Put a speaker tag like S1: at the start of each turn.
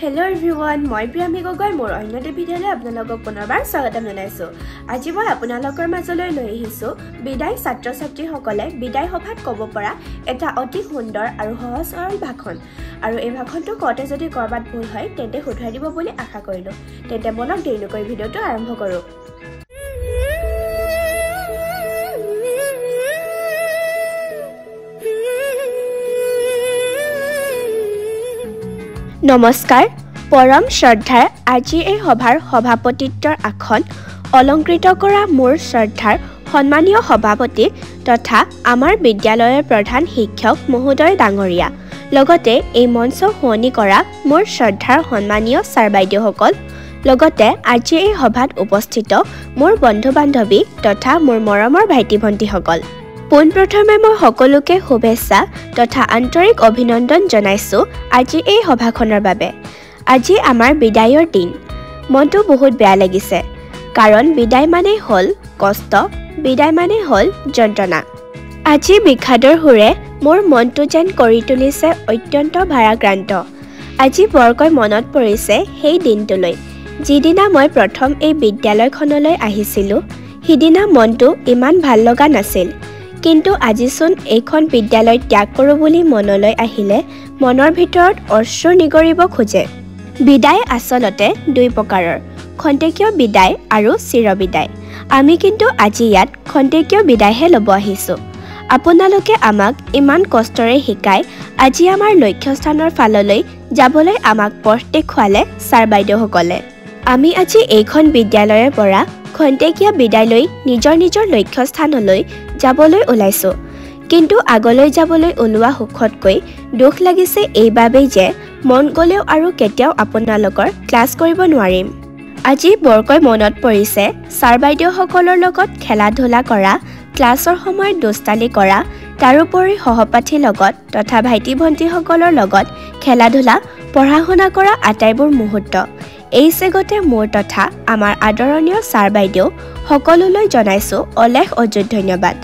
S1: Hello everyone, মই প্ৰিয়ামী গগৈ মোৰ অন্যতে ভিডিঅ'লৈ আপোনালোকক পুনৰবাৰ স্বাগতম জনাইছো। আজি মই আপোনালোকৰ মাজলৈ লৈ আহিছো বিদায় ছাত্ৰ-ছাত্ৰীসকলে বিদায় সভাত ক'ব পৰা এটা অতি সুন্দৰ আৰু সহজ সৰল ভাষণ। আৰু এই ভাষণটো কওঁতে যদি কৰবাত ভুল হয় তেন্তে শুধৰাই দিব বুলি আশা কৰিলো। তেন্তে বলক দেৰি নকৰি ভিডিঅ'টো আৰম্ভ কৰো। নমস্কাৰ পৰম শ্ৰদ্ধাৰ আজি এই সভাৰ সভাপতিত্বৰ আসন অলংকৃত কৰা মোৰ শ্ৰদ্ধাৰ সন্মানীয় সভাপতি তথা আমাৰ বিদ্যালয়ৰ প্ৰধান শিক্ষক মহোদয় ডাঙৰীয়া লগতে এই মঞ্চ শুৱনি কৰা মোৰ শ্ৰদ্ধাৰ সন্মানীয় ছাৰ বাইদেউসকল লগতে আজি এই সভাত উপস্থিত মোৰ বন্ধু বান্ধৱী তথা মোৰ মৰমৰ ভাইটি ভণ্টিসকল পোনপ্ৰথমে মই সকলোকে শুভেচ্ছা তথা আন্তৰিক অভিনন্দন জনাইছো আজি এই সভাখনৰ বাবে। আজি আমাৰ বিদায়ৰ দিন। মনটো বহুত বেয়া লাগিছে কাৰণ বিদায় মানে হ'ল কষ্ট, বিদায় মানে হ'ল যন্ত্ৰণা। আজি বিষাদৰ সুৰে মোৰ মনটো যেন কৰি তুলিছে অত্যন্ত ভাৰাক্ৰান্ত। আজি বৰকৈ মনত পৰিছে সেই দিনটোলৈ যিদিনা মই প্ৰথম এই বিদ্যালয়খনলৈ আহিছিলোঁ। সিদিনা মনটো ইমান ভাল লগা নাছিল, কিন্তু আজিচোন এইখন বিদ্যালয় ত্যাগ কৰোঁ বুলি মনলৈ আহিলে মনৰ ভিতৰত অশ্ৰু নিগৰিব খোজে। বিদায় আচলতে দুই প্ৰকাৰৰ, খন্তেকীয় বিদায় আৰু চিৰবিদায়। আমি কিন্তু আজি ইয়াত খন্তেকীয় বিদায়হে ল'ব আহিছোঁ। আপোনালোকে আমাক ইমান কষ্টৰে শিকাই আজি আমাৰ লক্ষ্যস্থানৰ ফাললৈ যাবলৈ আমাক পথ দেখুৱালে ছাৰ বাইদেউসকলে। আমি আজি এইখন বিদ্যালয়ৰ পৰা খন্তেকীয়া বিদায় লৈ নিজৰ নিজৰ লক্ষ্যস্থানলৈ যাবলৈ ওলাইছোঁ। কিন্তু আগলৈ যাবলৈ ওলোৱা সুখতকৈ দুখ লাগিছে এইবাবেই যে মন গ'লেও আৰু কেতিয়াও আপোনালোকৰ ক্লাছ কৰিব নোৱাৰিম। আজি বৰকৈ মনত পৰিছে ছাৰ বাইদেউসকলৰ লগত খেলা ধূলা কৰা, ক্লাছৰ সময়ত দুষ্টালি কৰা, তাৰোপৰি সহপাঠীৰ লগত তথা ভাইটি ভণ্টিসকলৰ লগত খেলা ধূলা পঢ়া শুনা কৰা আটাইবোৰ মুহূৰ্ত। এই চেগতে মোৰ তথা আমাৰ আদৰণীয় ছাৰ বাইদেউ সকলোলৈ জনাইছোঁ অলেখ অযুত ধন্যবাদ।